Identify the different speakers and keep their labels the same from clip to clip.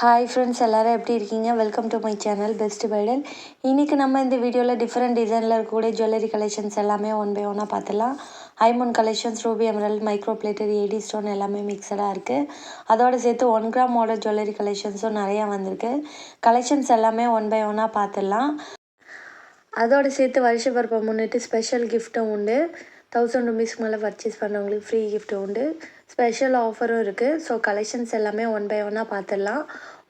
Speaker 1: Hi friends, எல்லோரும் எப்படி இருக்கீங்க? Welcome to my channel best பைடல். இன்றைக்கி நம்ம இந்த வீடியோவில் டிஃப்ரெண்ட் டிசைனில் இருக்கக்கூடிய ஜுவல்லரி கலெக்ஷன்ஸ் எல்லாமே ஒன் பை ஒன்னாக பார்த்துலாம். ஐமோன் collections, ruby emerald, micro plated, AD stone எல்லாமே மிக்சடாக இருக்குது. அதோடு சேர்த்து 1 கிராம் மாடல் ஜுவல்லரி கலெக்ஷன்ஸும் நிறையா வந்திருக்கு. கலெக்ஷன்ஸ் எல்லாமே ஒன் பை ஒன்னாக பார்த்துடலாம். அதோடு சேர்த்து வருஷ பிறப்பை முன்னிட்டு ஸ்பெஷல் கிஃப்ட்டும் உண்டு. 1000 ருபீஸ்க்கு மேலே பர்ச்சேஸ் பண்ணுறவங்களுக்கு ஃப்ரீ கிஃப்ட் உண்டு. ஸ்பெஷல் ஆஃபரும் இருக்குது. ஸோ கலெக்ஷன்ஸ் எல்லாமே ஒன் பை ஒன்னாக பார்த்துடலாம்.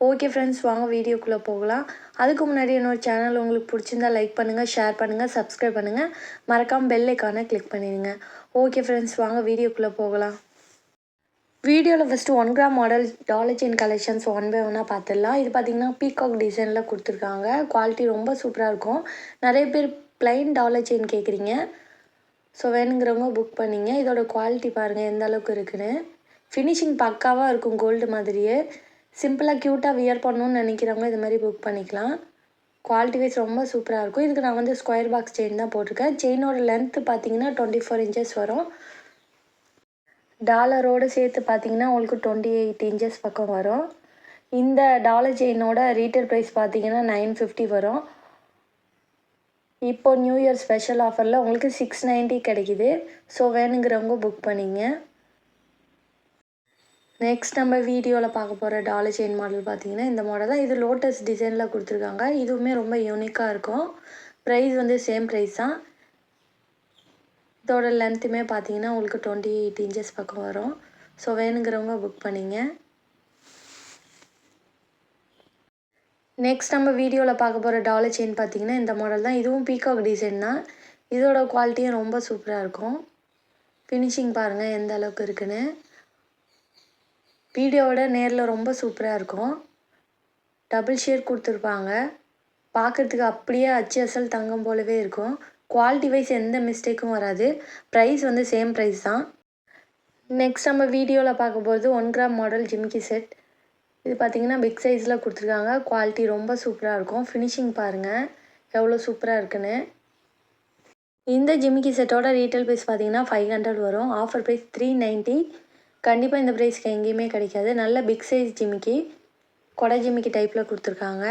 Speaker 1: ஓகே ஃப்ரெண்ட்ஸ், வாங்க வீடியோக்குள்ளே போகலாம். அதுக்கு முன்னாடி என்னோட சேனல் உங்களுக்கு பிடிச்சிருந்தா லைக் பண்ணுங்கள், ஷேர் பண்ணுங்கள், சப்ஸ்கிரைப் பண்ணுங்கள், மறக்காமல் பெல் ஐக்கானை கிளிக் பண்ணிடுங்க. ஓகே ஃப்ரெண்ட்ஸ், வாங்க வீடியோக்குள்ளே போகலாம். வீடியோவில் first 1 gram model dollar chain collections one by ஒன்னாக பார்த்துடலாம். இது பார்த்திங்கன்னா பீகாக் டிசைனில் கொடுத்துருக்காங்க. குவாலிட்டி ரொம்ப சூப்பராக இருக்கும். நிறைய பேர் ப்ளைன் டாலர் செயின் கேட்குறீங்க. ஸோ வேணுங்கிறவங்க புக் பண்ணிங்க. இதோட குவாலிட்டி பாருங்கள் எந்த அளவுக்கு இருக்குன்னு. ஃபினிஷிங் பக்காவாக இருக்கும், கோல்டு மாதிரியே. சிம்பிளாக க்யூட்டாக வியர் பண்ணணுன்னு நினைக்கிறவங்க இது மாதிரி புக் பண்ணிக்கலாம். குவாலிட்டி வைஸ் ரொம்ப சூப்பராக இருக்கும். இதுக்கு நான் வந்து ஸ்கொயர் பாக்ஸ் செயின் தான் போட்டிருக்கேன். செயினோட லென்த்து பார்த்தீங்கன்னா 24 இன்ச்சஸ் வரும். டாலரோடு சேர்த்து பார்த்தீங்கன்னா உங்களுக்கு 28 இன்ச்சஸ் பக்கம் வரும். இந்த டாலர் செயினோட ரீட்டைல் ப்ரைஸ் பார்த்தீங்கன்னா 950 வரும். இப்போது நியூ இயர் ஸ்பெஷல் ஆஃபரில் உங்களுக்கு 690 கிடைக்கிது. ஸோ வேணுங்கிறவங்க புக் பண்ணிங்க. நெக்ஸ்ட் நம்ம வீடியோவில் பார்க்க போகிற டாலர் செயின் மாடல் பார்த்தீங்கன்னா இந்த மாடல் தான். இது லோட்டஸ் டிசைனில் கொடுத்துருக்காங்க. இதுவுமே ரொம்ப யூனிக்காக இருக்கும். ப்ரைஸ் வந்து சேம் ப்ரைஸ் தான். இதோட லென்த்துமே பார்த்தீங்கன்னா உங்களுக்கு 28 இன்ச்சஸ் பக்கம் வரும். ஸோ வேணுங்கிறவங்க புக் பண்ணிங்க. நெக்ஸ்ட் நம்ம வீடியோவில் பார்க்க போகிற டாலர் செயின் பார்த்தீங்கன்னா இந்த மாடல் தான். இதுவும் பீகாக் டிசைன் தான். இதோட குவாலிட்டியும் ரொம்ப சூப்பராக இருக்கும். ஃபினிஷிங் பாருங்கள் எந்த அளவுக்கு இருக்குன்னு. வீடியோவோட நேரில் ரொம்ப சூப்பராக இருக்கும். டபுள் ஷேட் கொடுத்துருப்பாங்க. பார்க்குறதுக்கு அப்படியே அச்சு அசல் தங்கம் போலவே இருக்கும். குவாலிட்டி வைஸ் எந்த மிஸ்டேக்கும் வராது. ப்ரைஸ் வந்து சேம் ப்ரைஸ் தான். நெக்ஸ்ட் நம்ம வீடியோவில் பார்க்க போகிறது 1 கிராம் மாடல் ஜிமிக்கி செட். இது பார்த்திங்கன்னா பிக் சைஸில் கொடுத்துருக்காங்க. குவாலிட்டி ரொம்ப சூப்பராக இருக்கும். ஃபினிஷிங் பாருங்கள் எவ்வளோ சூப்பராக இருக்குன்னு. இந்த ஜிமிக்கி செட்டோட ரீட்டைல் ப்ரைஸ் பார்த்திங்கன்னா 500 வரும். Offer price 390. கண்டிப்பாக இந்த ப்ரைஸ்க்கு எங்கேயுமே கிடைக்காது. நல்ல பிக் சைஸ் ஜிமிக்கி, கொடை ஜிமிக்கி டைப்பில் கொடுத்துருக்காங்க.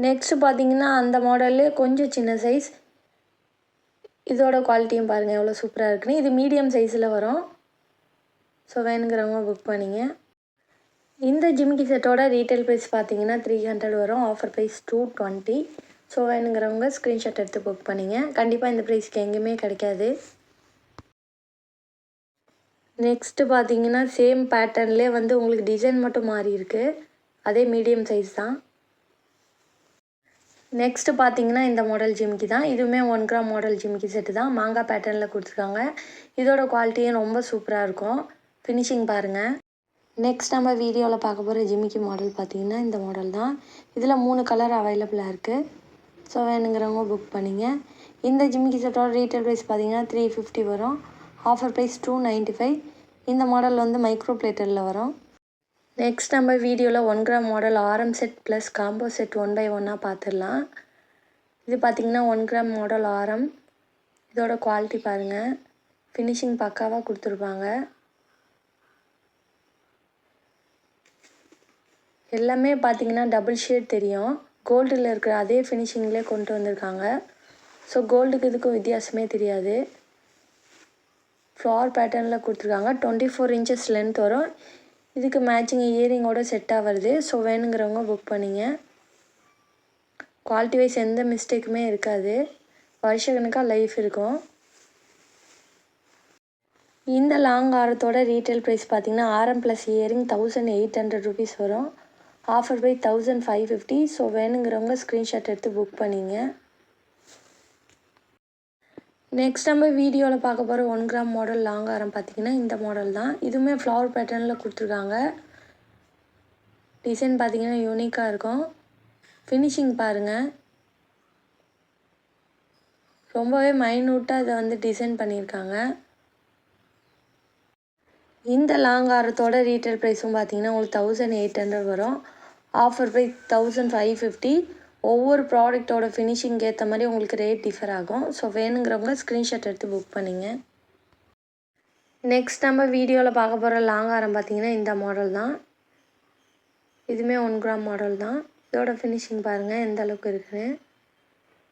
Speaker 1: நெக்ஸ்ட்டு பார்த்தீங்கன்னா அந்த மாடலு கொஞ்சம் சின்ன சைஸ். இதோட குவாலிட்டியும் பாருங்கள் எவ்வளோ சூப்பராக இருக்குன்னு. இது மீடியம் சைஸில் வரும். ஸோ வேணுங்கிறவங்க புக் பண்ணிங்க. இந்த ஜிமிக்கி செட்டோட ரீட்டைல் ப்ரைஸ் பார்த்தீங்கன்னா 300 வரும். Offer price 220. ஸோ வேணுங்கிறவங்க ஸ்க்ரீன்ஷாட் எடுத்து புக் பண்ணிங்க. கண்டிப்பாக இந்த ப்ரைஸ்க்கு எங்கேயுமே கிடைக்காது. நெக்ஸ்ட்டு பார்த்தீங்கன்னா சேம் பேட்டர்ன்லேயே வந்து உங்களுக்கு டிசைன் மட்டும் மாறி இருக்குது. அதே மீடியம் சைஸ் தான். நெக்ஸ்ட்டு பார்த்தீங்கன்னா இந்த மாடல் ஜிமிக்கி தான். இதுவுமே 1 கிராம் மாடல் ஜிமிக்கி செட்டு தான். மாங்காய் பேட்டர்னில் கொடுத்துருக்காங்க. இதோட குவாலிட்டியும் ரொம்ப சூப்பராக இருக்கும். ஃபினிஷிங் பாருங்கள். நெக்ஸ்ட் நம்ம வீடியோவில் பார்க்க போகிற ஜிமிக்கி மாடல் பார்த்தீங்கன்னா இந்த மாடல் தான். இதில் 3 கலர் அவைலபிளாக இருக்குது. ஸோ வேணுங்கிறவங்க புக் பண்ணிங்க. இந்த ஜிமிக்கி செட்டோட ரீட்டைல் ப்ரைஸ் பார்த்தீங்கன்னா 350 வரும். Offer price 295. இந்த மாடல் வந்து மைக்ரோ பிளேட்டரில் வரும். நெக்ஸ்ட் நம்ம வீடியோவில் 1 கிராம் மாடல் ஆரம் set plus combo set 1 by 1ஆக பார்த்துடலாம். இது பார்த்திங்கன்னா 1 கிராம் மாடல் ஆரம். இதோட குவாலிட்டி பாருங்கள். ஃபினிஷிங் பக்காவாக கொடுத்துருப்பாங்க. எல்லாமே பார்த்திங்கன்னா டபுள் ஷேட் தெரியும். கோல்டில் இருக்கிற அதே ஃபினிஷிங்லேயே கொண்டு வந்திருக்காங்க. ஸோ கோல்டுக்கு இதுக்கும் வித்தியாசமே தெரியாது. ஃப்ளார் பேட்டர்னில் கொடுத்துருக்காங்க. 24 இன்ச்சஸ் லென்த் வரும். இதுக்கு மேட்சிங் இயரிங்கோட செட்டாக வருது. ஸோ வேணுங்கிறவங்க புக் பண்ணிங்க. குவாலிட்டி வைஸ் எந்த மிஸ்டேக்குமே இருக்காது. வருஷக்கணக்காக லைஃப் இருக்கும். இந்த லாங் ஆரத்தோட ரீட்டைல் ப்ரைஸ் பார்த்திங்கன்னா ஆரம் ப்ளஸ் இயரிங் 1800 ருபீஸ் வரும். ஆஃபர் பை 1550. ஸோ வேணுங்கிறவங்க ஸ்க்ரீன்ஷாட் எடுத்து புக் பண்ணிங்க. நெக்ஸ்ட் நம்ம வீடியோவில் பார்க்க போகிற 1 கிராம் மாடல் லாங் ஆரம் பார்த்திங்கன்னா இந்த மாடல் தான். இதுவுமே ஃப்ளவர் பேட்டர்னில் கொடுத்துருக்காங்க. டிசைன் பார்த்திங்கன்னா யூனிக்காக இருக்கும். ஃபினிஷிங் பாருங்கள். ரொம்பவே மைன்யூட்டாக இதை வந்து டிசைன் பண்ணியிருக்காங்க. இந்த லாங் ஆரத்தோட ரீட்டைல் ப்ரைஸும் பார்த்திங்கன்னா உங்களுக்கு 1800 வரும். Offer price 1550. ஒவ்வொரு ப்ராடக்ட்டோட ஃபினிஷிங் ஏற்ற மாதிரி உங்களுக்கு ரேட் டிஃபர் ஆகும். ஸோ வேணுங்கிறவங்க ஸ்க்ரீன்ஷாட் எடுத்து புக் பண்ணிங்க. நெக்ஸ்ட் நம்ம வீடியோவில் பார்க்க போகிற லாங் ஆரம் பார்த்திங்கன்னா இந்த மாடல் தான். இதுவுமே 1 கிராம் மாடல் தான். இதோட ஃபினிஷிங் பாருங்கள் எந்த அளவுக்கு இருக்குன்னு.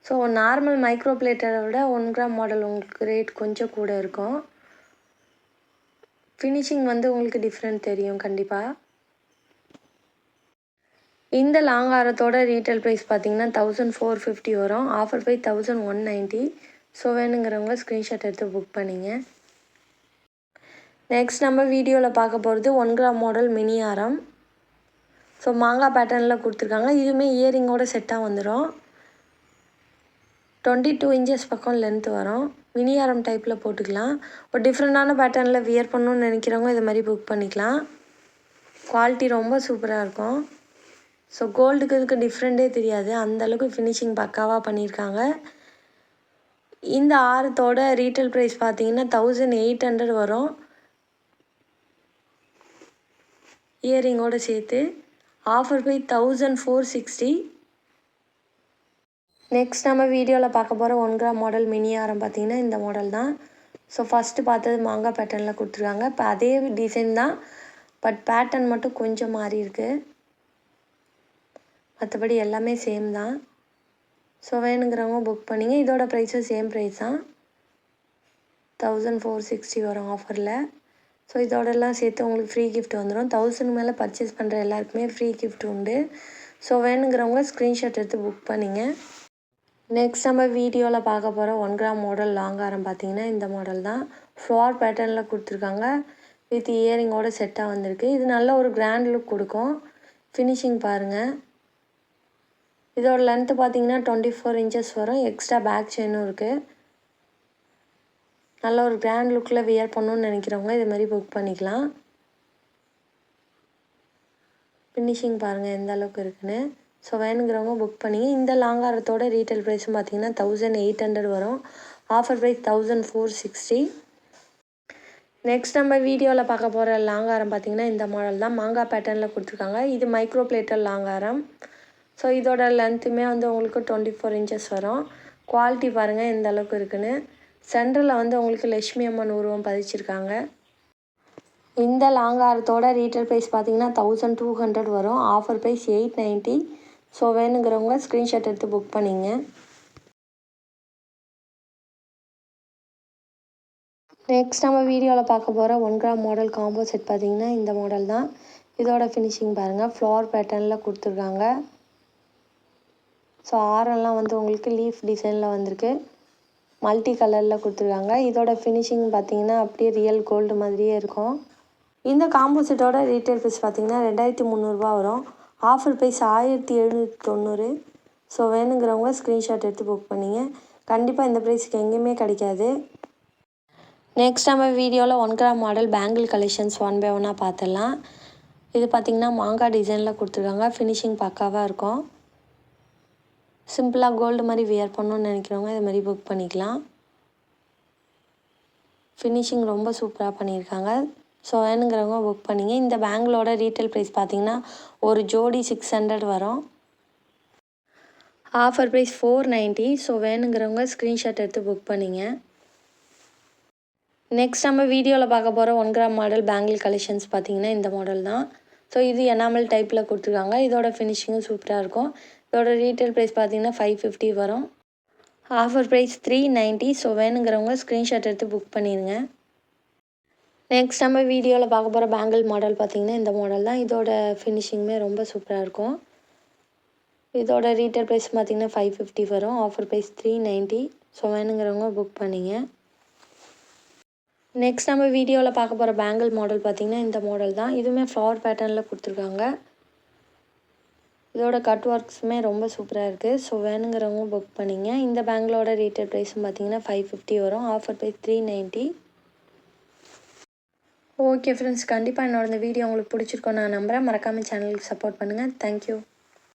Speaker 1: ஸோ நார்மல் மைக்ரோ பிளேட்டரை விட 1 கிராம் மாடல் உங்களுக்கு ரேட் கொஞ்சம் கூட இருக்கும். ஃபினிஷிங் வந்து உங்களுக்கு டிஃப்ரெண்ட் தெரியும் கண்டிப்பாக. இந்த லாங் ஆரத்தோட ரீட்டைல் ப்ரைஸ் பார்த்தீங்கன்னா 1450 வரும். Offer price 1190. ஸோ வேணுங்கிறவங்க ஸ்க்ரீன்ஷாட் எடுத்து புக் பண்ணிங்க. நெக்ஸ்ட் நம்ம வீடியோவில் பார்க்க போகிறது 1 கிராம் மாடல் மினி ஆரம். ஸோ மாங்காய் பேட்டர்னில் கொடுத்துருக்காங்க. இதுவுமே இயரிங்கோட செட்டாக வந்துடும். 22 இன்ச்சஸ் பக்கம் லென்த் வரும். மினி ஆரம் டைப்பில் போட்டுக்கலாம். ஒரு டிஃப்ரெண்ட்டான பேட்டர்னில் வியர் பண்ணணுன்னு நினைக்கிறவங்க இது மாதிரி புக் பண்ணிக்கலாம். குவாலிட்டி ரொம்ப சூப்பராக இருக்கும். ஸோ கோல்டுக்கு இதுக்கு டிஃப்ரெண்ட்டே தெரியாது, அந்தளவுக்கு ஃபினிஷிங் பக்காவாக பண்ணியிருக்காங்க. இந்த ஆரத்தோட ரீட்டைல் ப்ரைஸ் பார்த்தீங்கன்னா 1800 வரும். இயரிங்கோடு சேர்த்து. Offer price 1460. நெக்ஸ்ட் நம்ம வீடியோவில் பார்க்க போகிற 1 கிராம் மாடல் மினி ஆரம் பார்த்திங்கன்னா இந்த மாடல் தான். ஸோ ஃபஸ்ட்டு பார்த்தது மாங்காய் பேட்டர்னில் கொடுத்துருக்காங்க. இப்போ அதே டிசைன் தான், பட் பேட்டர்ன் மட்டும் கொஞ்சம் மாறி இருக்குது. மற்றபடி எல்லாமே சேம் தான். ஸோ வேணுங்கிறவங்க புக் பண்ணிங்க. இதோட ப்ரைஸும் சேம் ப்ரைஸ் தான், 1460 வரும் ஆஃபரில். ஸோ இதோடலாம் சேர்த்து உங்களுக்கு ஃப்ரீ கிஃப்ட் வந்துடும். 1000 மேலே பர்ச்சேஸ் பண்ணுற எல்லாருக்குமே ஃப்ரீ கிஃப்ட் உண்டு. ஸோ வேணுங்கிறவங்க ஸ்க்ரீன்ஷாட் எடுத்து புக் பண்ணிங்க. நெக்ஸ்ட் நம்ம வீடியோவில் பார்க்க போகிற 1 கிராம் மாடல் லாங் ஆரம் பார்த்திங்கன்னா இந்த மாடல் தான். ஃப்ளார் பேட்டர்னில் கொடுத்துருக்காங்க. வித் இயரிங்கோட செட்டாக வந்திருக்கு. இது நல்ல ஒரு கிராண்ட் லுக் கொடுக்கும். ஃபினிஷிங் பாருங்கள். இதோட லென்த்து பார்த்திங்கன்னா 24 இன்ச்சஸ் வரும். எக்ஸ்ட்ரா பேக் செயினும் இருக்குது. நல்ல ஒரு கிராண்ட் லுக்கில் வியர் பண்ணணுன்னு நினைக்கிறவங்க இது மாதிரி புக் பண்ணிக்கலாம். ஃபினிஷிங் பாருங்கள் எந்த அளவுக்கு இருக்குன்னு. ஸோ வேணுங்கிறவங்க புக் பண்ணிங்க. இந்த லாங் ஆரத்தோட ரீட்டைல் ப்ரைஸும் பார்த்திங்கன்னா 1800 வரும். Offer price 1460. நெக்ஸ்ட் நம்ம வீடியோவில் பார்க்க போகிற லாங் ஆரம் பார்த்திங்கன்னா இந்த மாடல் தான். மாங்காய் பேட்டர்னில் கொடுத்துருக்காங்க. இது மைக்ரோ பிளேட்டர் லாங் ஆரம். ஸோ இதோட லென்த்துமே வந்து உங்களுக்கு 24 இன்ச்சஸ் வரும். குவாலிட்டி பாருங்கள் எந்த அளவுக்கு இருக்குன்னு. சென்டரில் வந்து உங்களுக்கு லட்சுமி அம்மன் உருவம் பதிச்சிருக்காங்க. இந்த லாங் ஆரத்தோட ரீட்டைல் ப்ரைஸ் பார்த்திங்கன்னா 1200 வரும். Offer price 890. ஸோ வேணுங்கிறவங்க ஸ்க்ரீன்ஷாட் எடுத்து புக் பண்ணிங்க. நெக்ஸ்ட் நம்ம வீடியோவில் பார்க்க போகிற 1 கிராம் மாடல் காம்போ செட் பார்த்திங்கன்னா இந்த மாடல் தான். இதோட ஃபினிஷிங் பாருங்கள். ஃப்ளார் பேட்டர்னில் கொடுத்துருக்காங்க. ஸோ ஆரம்லாம் வந்து உங்களுக்கு லீஃப் டிசைனில் வந்திருக்கு. மல்டி கலரில் கொடுத்துருக்காங்க. இதோட ஃபினிஷிங் பார்த்திங்கன்னா அப்படியே ரியல் கோல்டு மாதிரியே இருக்கும். இந்த காம்போ செட்டோட ரீட்டைல் ப்ரைஸ் பார்த்திங்கன்னா 2300 வரும். Offer price 1790. ஸோ வேணுங்கிறவங்க ஸ்க்ரீன்ஷாட் எடுத்து புக் பண்ணிங்க. கண்டிப்பாக இந்த ப்ரைஸுக்கு எங்கேயுமே கிடைக்காது. நெக்ஸ்ட் நம்ம வீடியோவில் 1 gram model bangle collections 1 by 1 பார்த்துடலாம். இது பார்த்திங்கன்னா மாங்காய் டிசைனில் கொடுத்துருக்காங்க. ஃபினிஷிங் பக்காவாக இருக்கும். சிம்பிளாக கோல்டு மாதிரி வியர் பண்ணணுன்னு நினைக்கிறவங்க இது மாதிரி புக் பண்ணிக்கலாம். ஃபினிஷிங் ரொம்ப சூப்பராக பண்ணியிருக்காங்க. ஸோ வேணுங்கிறவங்க புக் பண்ணிங்க. இந்த பேங்கிளோட ரீட்டைல் ப்ரைஸ் பார்த்திங்கன்னா ஒரு ஜோடி 600 வரும். Offer price 490. ஸோ வேணுங்கிறவங்க ஸ்க்ரீன்ஷாட் எடுத்து புக் பண்ணிங்க. நெக்ஸ்ட் நம்ம வீடியோவில் பார்க்க போகிற 1 கிராம் மாடல் பேங்கிள் கலெக்ஷன்ஸ் பார்த்திங்கன்னா இந்த மாடல் தான். ஸோ இது எனாமல் டைப்பில் கொடுத்துருக்காங்க. இதோட ஃபினிஷிங்கும் சூப்பராக இருக்கும். இதோட ரீட்டைல் ப்ரைஸ் பார்த்திங்கன்னா 550 வரும். Offer price 390. ஸோ வேணுங்கிறவங்க ஸ்க்ரீன்ஷாட் எடுத்து புக் பண்ணிடுங்க. நெக்ஸ்ட் நம்ம வீடியோவில் பார்க்க போகிற பேங்கிள் மாடல் பார்த்திங்கன்னா இந்த மாடல் தான். இதோட ஃபினிஷிங்குமே ரொம்ப சூப்பராக இருக்கும். இதோட ரீட்டைல் ப்ரைஸ் பார்த்திங்கன்னா 550 வரும். Offer price 390. ஸோ வேணுங்கிறவங்க புக் பண்ணிங்க. நெக்ஸ்ட் நம்ம வீடியோவில் பார்க்க போகிற பேங்கிள் மாடல் பார்த்திங்கன்னா இந்த மாடல் தான். இதுவுமே ஃப்ளார் பேட்டர்னில் கொடுத்துருக்காங்க. இதோட கட் ஒர்க்ஸுமே ரொம்ப சூப்பராக இருக்குது. ஸோ வேணுங்கிறவங்க புக் பண்ணிங்க. இந்த பேங்கிளோட ரீட்டைல் ப்ரைஸும் பார்த்திங்கன்னா 550 வரும். Offer price 390. ஓகே ஃப்ரெண்ட்ஸ், கண்டிப்பாக என்னோட இந்த வீடியோ உங்களுக்கு பிடிச்சிருக்கோம் நான் நம்புகிறேன். மறக்காமல் சேனலுக்கு சப்போர்ட் பண்ணுங்கள். தேங்க்யூ.